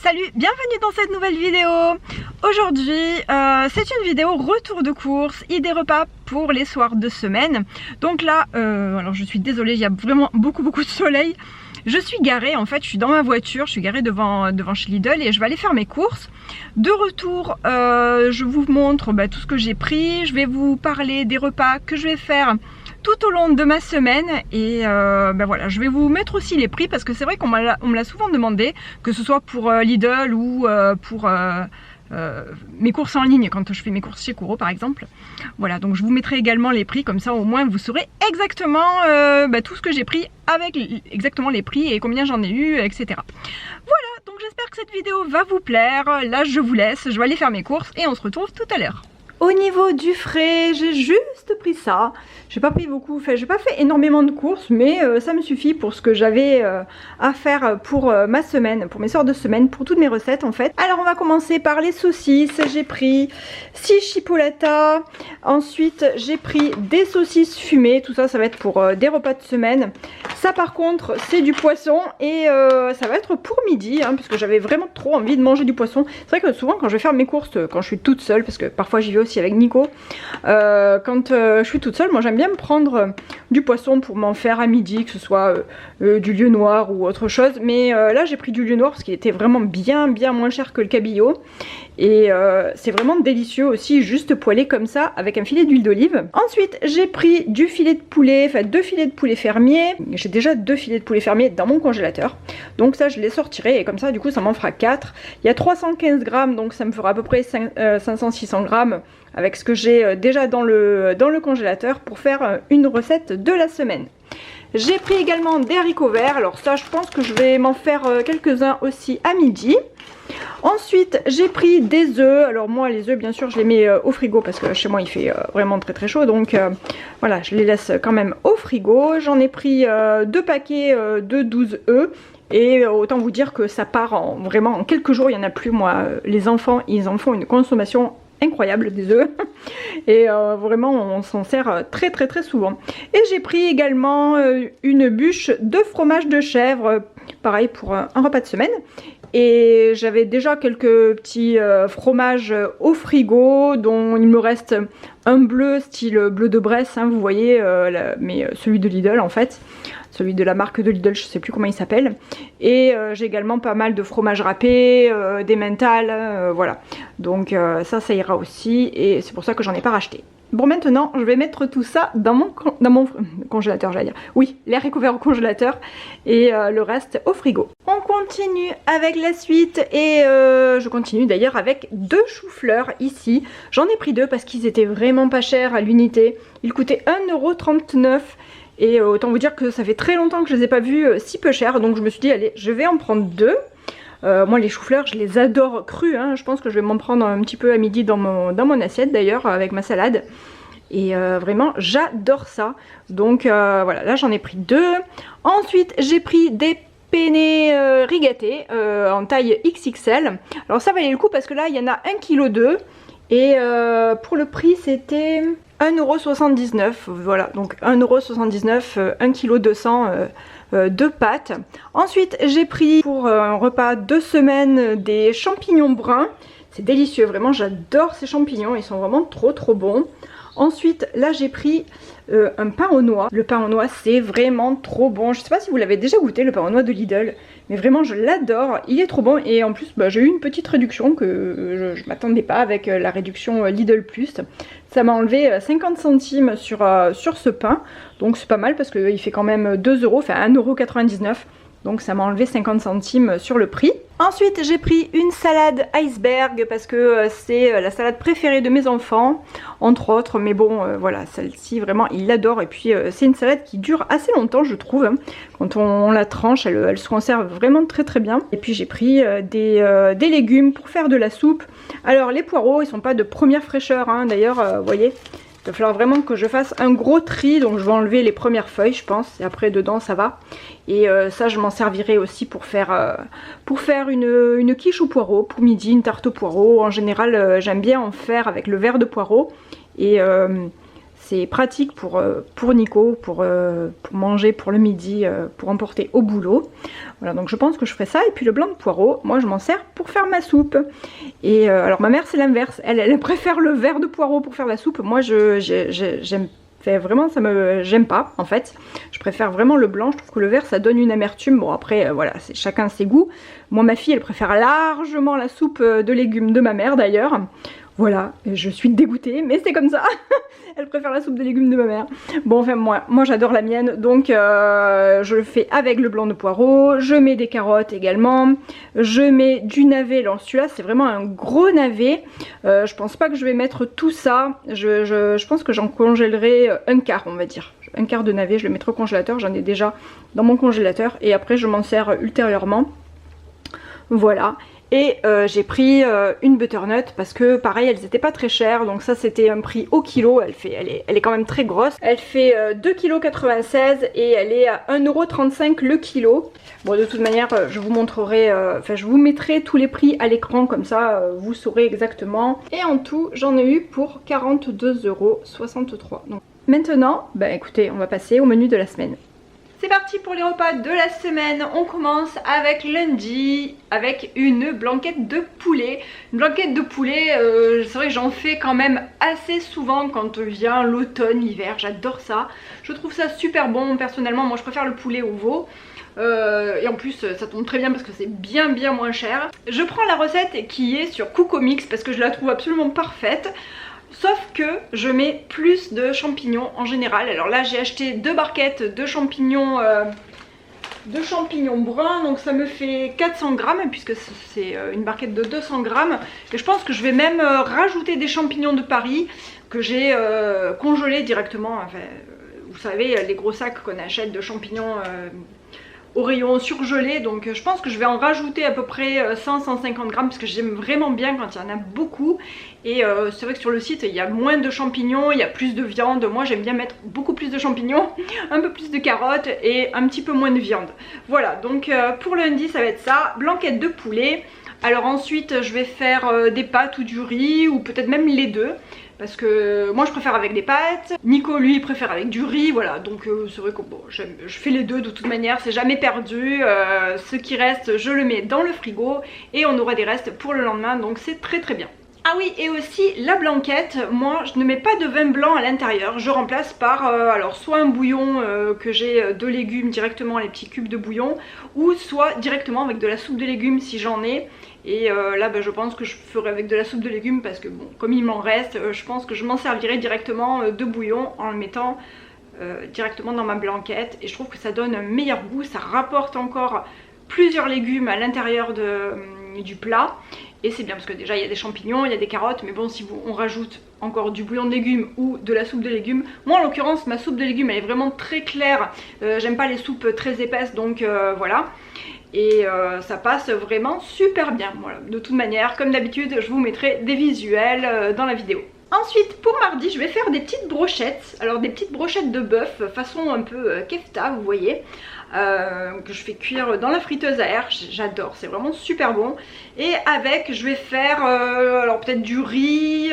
Salut, bienvenue dans cette nouvelle vidéo. Aujourd'hui, c'est une vidéo retour de course, idée repas pour les soirs de semaine. Donc là, alors je suis désolée, il y a vraiment beaucoup de soleil. Je suis garée, en fait, je suis dans ma voiture, je suis garée devant chez Lidl et je vais aller faire mes courses. De retour, je vous montre tout ce que j'ai pris. Je vais vous parler des repas que je vais faire tout au long de ma semaine et voilà, je vais vous mettre aussi les prix parce que c'est vrai qu'on me l'a souvent demandé, que ce soit pour Lidl ou pour mes courses en ligne quand je fais mes courses chez Koro par exemple. Voilà, donc je vous mettrai également les prix, comme ça au moins vous saurez exactement tout ce que j'ai pris avec exactement les prix et combien j'en ai eu, etc. Voilà, donc j'espère que cette vidéo va vous plaire. Là je vous laisse, je vais aller faire mes courses et on se retrouve tout à l'heure. Au niveau du frais, j'ai juste pris ça. J'ai pas pris beaucoup, j'ai pas fait énormément de courses, mais ça me suffit pour ce que j'avais à faire pour ma semaine, pour mes soirs de semaine, pour toutes mes recettes en fait. Alors on va commencer par les saucisses. J'ai pris 6 chipolatas. Ensuite j'ai pris des saucisses fumées. Tout ça, ça va être pour des repas de semaine. Ça par contre c'est du poisson et ça va être pour midi, hein, parce que j'avais vraiment trop envie de manger du poisson. C'est vrai que souvent quand je vais faire mes courses, quand je suis toute seule, parce que parfois j'y vais aussi avec Nico, quand je suis toute seule, moi j'aime bien me prendre du poisson pour m'en faire à midi, que ce soit du lieu noir ou autre chose, mais là j'ai pris du lieu noir parce qu'il était vraiment bien moins cher que le cabillaud et c'est vraiment délicieux aussi, juste poêlé comme ça avec un filet d'huile d'olive. Ensuite j'ai pris du filet de poulet, enfin 2 filets de poulet fermier. J'ai déjà 2 filets de poulet fermier dans mon congélateur, donc ça je les sortirai et comme ça du coup ça m'en fera 4. Il y a 315 grammes, donc ça me fera à peu près 500-600 grammes avec ce que j'ai déjà dans le congélateur pour faire une recette de la semaine. J'ai pris également des haricots verts, alors ça je pense que je vais m'en faire quelques-uns aussi à midi. Ensuite j'ai pris des œufs, alors moi les œufs bien sûr je les mets au frigo parce que chez moi il fait vraiment très chaud, donc voilà, je les laisse quand même au frigo. J'en ai pris 2 paquets de 12 œufs. Et autant vous dire que ça part vraiment en quelques jours, il n'y en a plus. Moi, les enfants, ils en font une consommation incroyable des œufs. Et vraiment, on s'en sert très souvent. Et j'ai pris également une bûche de fromage de chèvre, pareil pour un repas de semaine. Et j'avais déjà quelques petits fromages au frigo, dont il me reste un bleu, style bleu de Bresse, hein, vous voyez, mais celui de Lidl en fait. Celui de la marque de Lidl, je sais plus comment il s'appelle. Et j'ai également pas mal de fromage râpé, d'emmental, voilà. Donc ça ira aussi et c'est pour ça que j'en ai pas racheté. Bon, maintenant je vais mettre tout ça dans mon congélateur, j'allais dire. Oui, les haricots verts au congélateur et le reste au frigo. On continue avec la suite et je continue d'ailleurs avec 2 choux-fleurs ici. J'en ai pris 2 parce qu'ils étaient vraiment pas chers à l'unité. Ils coûtaient 1,39 €. Et autant vous dire que ça fait très longtemps que je les ai pas vus si peu chers. Donc je me suis dit allez, je vais en prendre 2. Moi les choux-fleurs je les adore crus, hein. Je pense que je vais m'en prendre un petit peu à midi dans mon assiette d'ailleurs avec ma salade. Et vraiment j'adore ça. Donc voilà, là j'en ai pris 2. Ensuite j'ai pris des penne rigatée en taille XXL. Alors ça valait le coup parce que là il y en a 1,2 kg. Et pour le prix c'était 1,79 €, voilà, donc 1,79 €, 1,2 kg de pâtes. Ensuite j'ai pris pour un repas de semaine des champignons bruns. C'est délicieux, vraiment j'adore ces champignons, ils sont vraiment trop bons. Ensuite là j'ai pris un pain aux noix. Le pain aux noix c'est vraiment trop bon. Je sais pas si vous l'avez déjà goûté, le pain aux noix de Lidl, mais vraiment je l'adore, il est trop bon. Et en plus j'ai eu une petite réduction que je m'attendais pas avec la réduction Lidl Plus. Ça m'a enlevé 50 centimes sur ce pain, donc c'est pas mal parce qu'il fait quand même 2 €, enfin 1,99 €. Donc ça m'a enlevé 50 centimes sur le prix. Ensuite j'ai pris une salade iceberg parce que c'est la salade préférée de mes enfants, entre autres. Mais bon voilà, celle-ci vraiment ils l'adorent. Et puis c'est une salade qui dure assez longtemps je trouve, hein. Quand on la tranche elle se conserve vraiment très bien. Et puis j'ai pris des légumes pour faire de la soupe. Alors les poireaux ils sont pas de première fraîcheur, hein. D'ailleurs vous voyez, il va falloir vraiment que je fasse un gros tri, donc je vais enlever les premières feuilles je pense, et après dedans ça va. Et ça je m'en servirai aussi pour faire une quiche aux poireaux, pour midi, une tarte aux poireaux. En général j'aime bien en faire avec le verre de poireaux et c'est pratique pour Nico, pour manger pour le midi, pour emporter au boulot. Voilà, donc je pense que je ferai ça. Et puis le blanc de poireau, moi je m'en sers pour faire ma soupe. Et alors ma mère c'est l'inverse, elle préfère le vert de poireau pour faire la soupe. Moi j'aime vraiment, j'aime pas en fait. Je préfère vraiment le blanc, je trouve que le vert ça donne une amertume. Bon après voilà, c'est chacun ses goûts. Moi ma fille elle préfère largement la soupe de légumes de ma mère d'ailleurs. Voilà, je suis dégoûtée, mais c'est comme ça. Elle préfère la soupe de légumes de ma mère. Bon, enfin, moi j'adore la mienne, donc je le fais avec le blanc de poireau. Je mets des carottes également. Je mets du navet. Alors celui-là, c'est vraiment un gros navet. Je pense pas que je vais mettre tout ça. Je pense que j'en congèlerai un quart, on va dire. Un quart de navet, je le mettrai au congélateur. J'en ai déjà dans mon congélateur. Et après, je m'en sers ultérieurement. Voilà. Et j'ai pris une butternut parce que pareil elles étaient pas très chères, donc ça c'était un prix au kilo, elle est quand même très grosse. Elle fait 2,96 kg et elle est à 1,35 € le kilo. Bon de toute manière je vous montrerai, je vous mettrai tous les prix à l'écran comme ça vous saurez exactement. Et en tout j'en ai eu pour 42,63 €. Donc maintenant, bah écoutez on va passer au menu de la semaine. C'est parti pour les repas de la semaine. On commence avec lundi avec une blanquette de poulet. Une blanquette de poulet, c'est vrai que j'en fais quand même assez souvent quand vient l'automne, l'hiver. J'adore ça. Je trouve ça super bon. Personnellement, moi je préfère le poulet au veau. Et en plus ça tombe très bien parce que c'est bien moins cher. Je prends la recette qui est sur Cookomix parce que je la trouve absolument parfaite. Sauf que je mets plus de champignons en général. Alors là j'ai acheté 2 barquettes de champignons bruns. Donc ça me fait 400 grammes puisque c'est une barquette de 200 grammes. Et je pense que je vais même rajouter des champignons de Paris que j'ai congelés directement. Enfin, vous savez les gros sacs qu'on achète de champignons au rayon surgelé, donc je pense que je vais en rajouter à peu près 100-150 grammes parce que j'aime vraiment bien quand il y en a beaucoup. Et c'est vrai que sur le site il y a moins de champignons, il y a plus de viande. Moi j'aime bien mettre beaucoup plus de champignons, un peu plus de carottes et un petit peu moins de viande. Voilà, donc pour lundi ça va être ça, blanquette de poulet. Alors ensuite je vais faire des pâtes ou du riz ou peut-être même les deux. Parce que moi je préfère avec des pâtes, Nico lui il préfère avec du riz, voilà, donc c'est vrai que bon, je fais les deux de toute manière, c'est jamais perdu, ce qui reste je le mets dans le frigo et on aura des restes pour le lendemain, donc c'est très bien. Ah oui, et aussi la blanquette, moi je ne mets pas de vin blanc à l'intérieur, je remplace par alors soit un bouillon que j'ai de légumes directement, les petits cubes de bouillon, ou soit directement avec de la soupe de légumes si j'en ai. Et là je pense que je ferai avec de la soupe de légumes parce que bon, comme il m'en reste, je pense que je m'en servirai directement de bouillon en le mettant directement dans ma blanquette. Et je trouve que ça donne un meilleur goût, ça rapporte encore plusieurs légumes à l'intérieur du plat. Et c'est bien parce que déjà il y a des champignons, il y a des carottes, mais bon si on rajoute encore du bouillon de légumes ou de la soupe de légumes. Moi en l'occurrence ma soupe de légumes elle est vraiment très claire, j'aime pas les soupes très épaisses donc voilà. Et ça passe vraiment super bien. Voilà. De toute manière, comme d'habitude, je vous mettrai des visuels dans la vidéo. Ensuite, pour mardi, je vais faire des petites brochettes. Alors des petites brochettes de bœuf, façon un peu kefta, vous voyez. Que je fais cuire dans la friteuse à air, j'adore, c'est vraiment super bon. Et avec, je vais faire alors peut-être du riz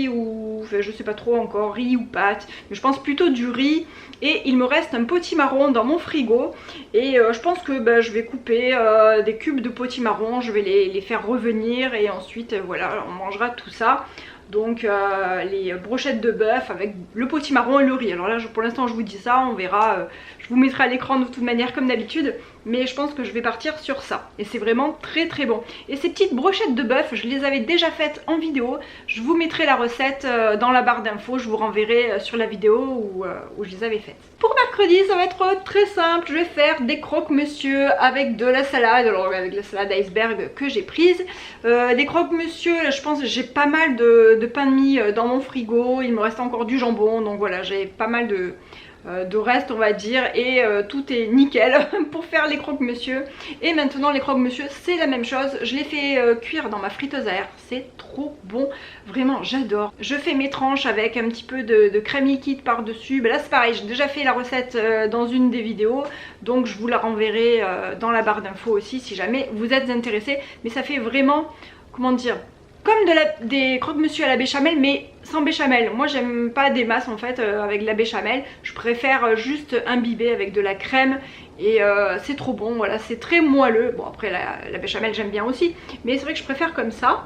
ou enfin, je sais pas trop encore, riz ou pâtes, mais je pense plutôt du riz. Et il me reste un potimarron dans mon frigo et je pense que je vais couper des cubes de potimarron, je vais les faire revenir et ensuite voilà, on mangera tout ça. Donc les brochettes de bœuf avec le potimarron et le riz. Alors là pour l'instant je vous dis ça, on verra, je vous mettrai à l'écran de toute manière comme d'habitude. Mais je pense que je vais partir sur ça. Et c'est vraiment très bon. Et ces petites brochettes de bœuf, je les avais déjà faites en vidéo. Je vous mettrai la recette dans la barre d'infos. Je vous renverrai sur la vidéo où je les avais faites. Pour mercredi, ça va être très simple. Je vais faire des croque-monsieur avec de la salade. Alors avec la salade iceberg que j'ai prise. Des croque-monsieur, je pense que j'ai pas mal de pain de mie dans mon frigo. Il me reste encore du jambon. Donc voilà, j'ai pas mal de reste on va dire et tout est nickel pour faire les croque-monsieur. Et maintenant les croque-monsieur c'est la même chose, je les fais cuire dans ma friteuse à air, c'est trop bon, vraiment j'adore. Je fais mes tranches avec un petit peu de crème liquide par dessus, là c'est pareil, j'ai déjà fait la recette dans une des vidéos donc je vous la renverrai dans la barre d'infos aussi si jamais vous êtes intéressés. Mais ça fait vraiment, comment dire, comme des croque-monsieur à la béchamel, mais sans béchamel. Moi j'aime pas des masses en fait avec de la béchamel, je préfère juste imbiber avec de la crème et c'est trop bon, voilà, c'est très moelleux. Bon après la béchamel j'aime bien aussi, mais c'est vrai que je préfère comme ça.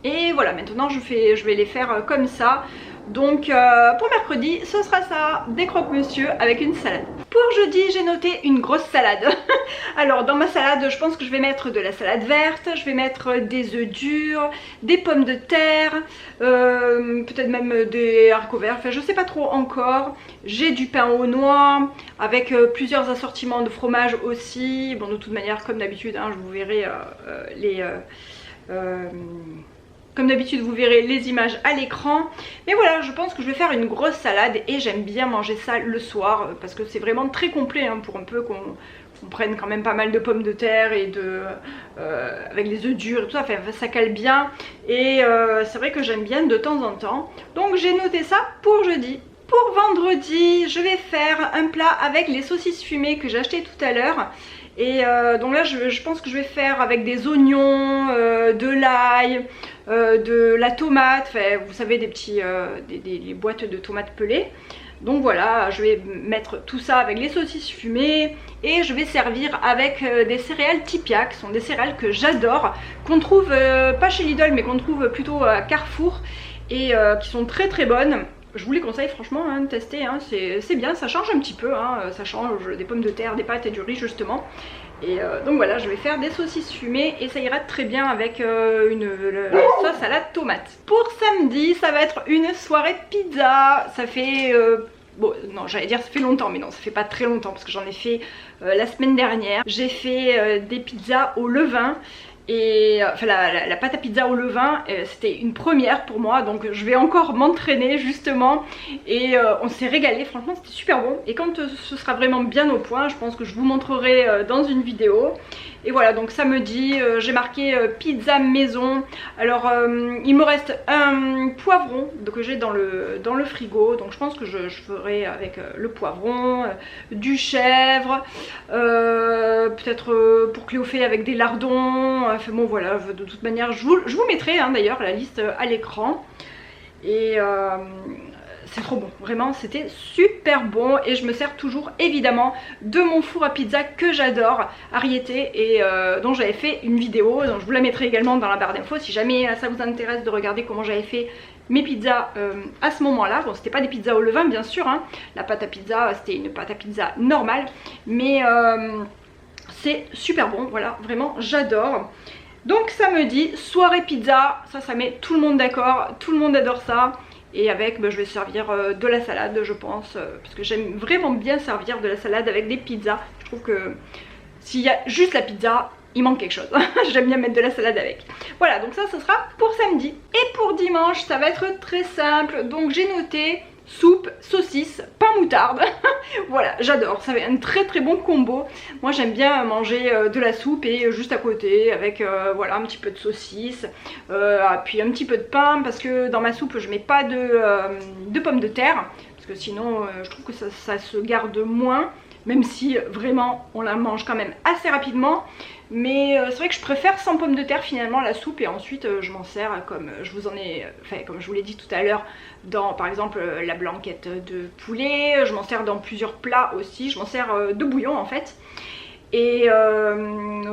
Et voilà, maintenant je vais les faire comme ça. Donc pour mercredi ce sera ça, des croque-monsieur avec une salade. Pour jeudi j'ai noté une grosse salade. Alors dans ma salade je pense que je vais mettre de la salade verte, je vais mettre des œufs durs, des pommes de terre, peut-être même des haricots verts, enfin je sais pas trop encore. J'ai du pain aux noix avec plusieurs assortiments de fromage aussi. Bon de toute manière comme d'habitude hein, je vous verrai comme d'habitude vous verrez les images à l'écran. Mais voilà, je pense que je vais faire une grosse salade et j'aime bien manger ça le soir parce que c'est vraiment très complet hein, pour un peu qu'on prenne quand même pas mal de pommes de terre et avec les œufs durs et tout ça, enfin, ça cale bien. Et c'est vrai que j'aime bien de temps en temps. Donc j'ai noté ça pour jeudi. Pour vendredi, je vais faire un plat avec les saucisses fumées que j'ai acheté tout à l'heure. Et donc là je pense que je vais faire avec des oignons, de l'ail, de la tomate, enfin, vous savez des boîtes de tomates pelées. Donc voilà, je vais mettre tout ça avec les saucisses fumées et je vais servir avec des céréales Tipia, qui sont des céréales que j'adore, qu'on trouve pas chez Lidl mais qu'on trouve plutôt à Carrefour et qui sont très très bonnes. Je vous les conseille franchement hein, de tester, hein, c'est bien, ça change un petit peu, hein, ça change des pommes de terre, des pâtes et du riz justement. Et donc voilà, je vais faire des saucisses fumées et ça ira très bien avec la sauce à la tomate. Pour samedi, ça va être une soirée pizza. Ça fait... bon, non, j'allais dire ça fait longtemps, mais non, ça fait pas très longtemps parce que j'en ai fait la semaine dernière. J'ai fait des pizzas au levain. Et enfin la pâte à pizza au levain c'était une première pour moi, donc je vais encore m'entraîner justement. Et on s'est régalé, franchement c'était super bon. Et quand ce sera vraiment bien au point, je pense que je vous montrerai dans une vidéo. Et voilà, donc samedi j'ai marqué pizza maison. Alors il me reste un poivron que j'ai dans le frigo, donc je pense que je ferai avec le poivron, du chèvre, peut-être pour Cléophée avec des lardons. Enfin bon voilà, de toute manière je vous mettrai hein, d'ailleurs la liste à l'écran. Et c'est trop bon, vraiment c'était super bon. Et je me sers toujours évidemment de mon four à pizza que j'adore, Ariete, et dont j'avais fait une vidéo, donc je vous la mettrai également dans la barre d'infos si jamais ça vous intéresse de regarder comment j'avais fait mes pizzas à ce moment là. Bon c'était pas des pizzas au levain bien sûr hein. La pâte à pizza c'était une pâte à pizza normale, mais c'est super bon, voilà, vraiment j'adore. Donc samedi, soirée pizza, ça met tout le monde d'accord, tout le monde adore ça. Et avec, je vais servir de la salade je pense, parce que j'aime vraiment bien servir de la salade avec des pizzas. Je trouve que s'il y a juste la pizza, il manque quelque chose. J'aime bien mettre de la salade avec. Voilà, donc ça ce sera pour samedi. Et pour dimanche, ça va être très simple. Donc j'ai noté soupe, saucisse, pain moutarde. Voilà, j'adore, ça fait un très très bon combo. Moi j'aime bien manger de la soupe et juste à côté avec voilà un petit peu de saucisse, puis un petit peu de pain, parce que dans ma soupe je mets pas de pommes de terre, parce que sinon je trouve que ça se garde moins, même si vraiment on la mange quand même assez rapidement. Mais c'est vrai que je préfère sans pommes de terre finalement la soupe, et ensuite je m'en sers comme je vous l'ai dit tout à l'heure, dans par exemple la blanquette de poulet. Je m'en sers dans plusieurs plats aussi, je m'en sers de bouillon en fait. Et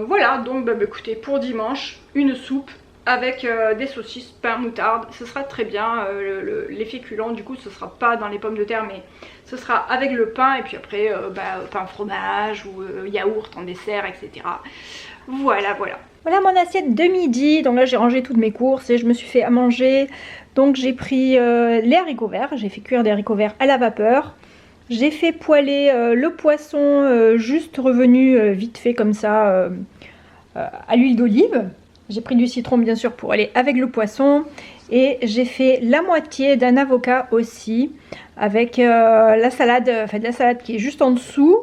voilà, donc écoutez, pour dimanche, une soupe avec des saucisses, pain, moutarde, ce sera très bien. Les féculents du coup ce sera pas dans les pommes de terre, mais ce sera avec le pain, et puis après pain fromage ou yaourt en dessert, etc. Voilà, voilà. Voilà mon assiette de midi. Donc là j'ai rangé toutes mes courses et je me suis fait à manger. Donc j'ai pris les haricots verts, j'ai fait cuire des haricots verts à la vapeur. J'ai fait poêler le poisson juste revenu vite fait comme ça à l'huile d'olive. J'ai pris du citron bien sûr pour aller avec le poisson. Et j'ai fait la moitié d'un avocat aussi avec la salade, de la salade qui est juste en dessous.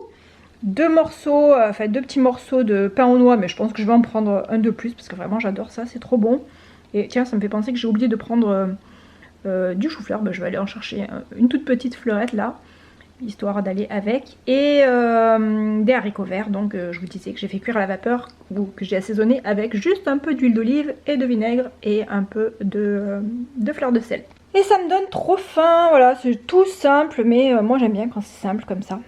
Deux petits morceaux de pain aux noix, mais je pense que je vais en prendre un de plus parce que vraiment j'adore ça, c'est trop bon. Et tiens, ça me fait penser que j'ai oublié de prendre du chou-fleur, je vais aller en chercher une toute petite fleurette là. histoire d'aller avec, et des haricots verts. Donc je vous disais que j'ai fait cuire à la vapeur ou que j'ai assaisonné avec juste un peu d'huile d'olive et de vinaigre et un peu de fleur de sel. Et ça me donne trop faim, voilà, c'est tout simple, mais moi j'aime bien quand c'est simple comme ça.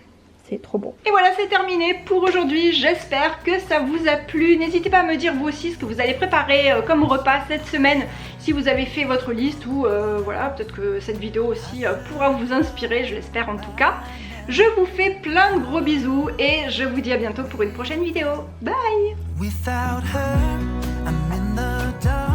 C'est trop bon. Et voilà, c'est terminé pour aujourd'hui. J'espère que ça vous a plu. N'hésitez pas à me dire vous aussi ce que vous allez préparer comme repas cette semaine, si vous avez fait votre liste, ou voilà, peut-être que cette vidéo aussi pourra vous inspirer, je l'espère en tout cas. Je vous fais plein de gros bisous et je vous dis à bientôt pour une prochaine vidéo. Bye! Without her, I'm in the dark.